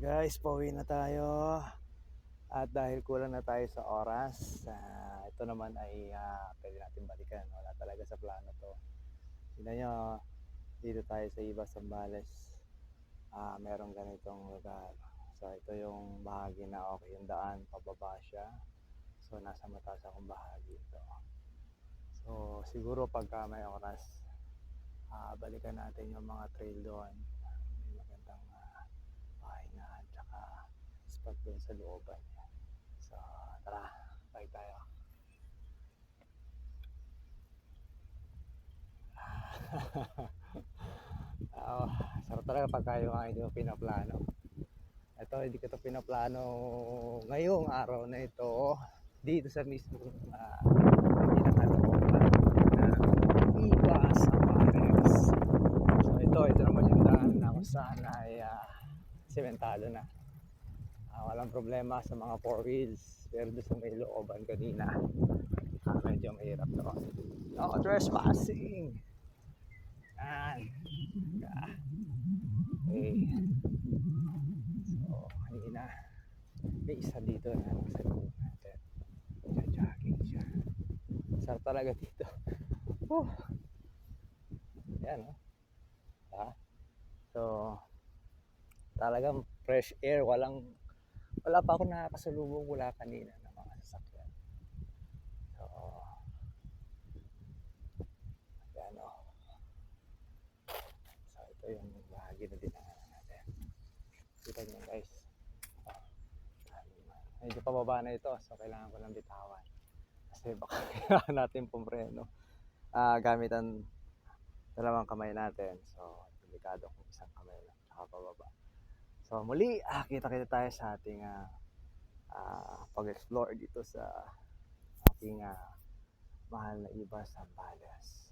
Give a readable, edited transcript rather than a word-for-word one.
Guys, pauwi na tayo. At dahil kulang na tayo sa oras, ito naman ay pwede natin balikan. Wala talaga sa plano to. Tignan nyo, dito tayo sa Ibas, Zambales. Merong ganitong lugar. So ito yung bahagi na okay yung daan, pababa siya. So nasa mataas akong bahagi ito. So siguro pagka may oras, balikan natin yung mga trail doon. May magandang pahingahan tsaka spot doon sa looban. So tara, balik tayo. Sarap talaga pagka yung hindi mo pinaplano. Ito, hindi ko ito pinaplano ngayong araw na ito dito sa mismong pinakalooban ng Ibas, Zambales. So ito naman yung daan na kung saan ay sementado na. Walang problema sa mga four wheels, pero doon sa may looban kanina medyo mahirap to. No trespassing. Yan. Okay. So kanina may isa dito na nasa loob natin, jogging siya. Sarap talaga dito. Yan so talagang fresh air. Wala pa ako nakakasalubong mula kanina ng mga sasakyan. So yan so ito yung bahagi na dinaanan natin. Kita nyo guys, medyo pababa na ito, so kailangan ko lang bitawan kasi baka kailangan natin pumreno gamit ang dalawang kamay natin. So delikado kung isang kamay lang tsaka pababa. So muli, kita tayo sa ating pag-explore dito sa ating mahal na Ibas, Zambales.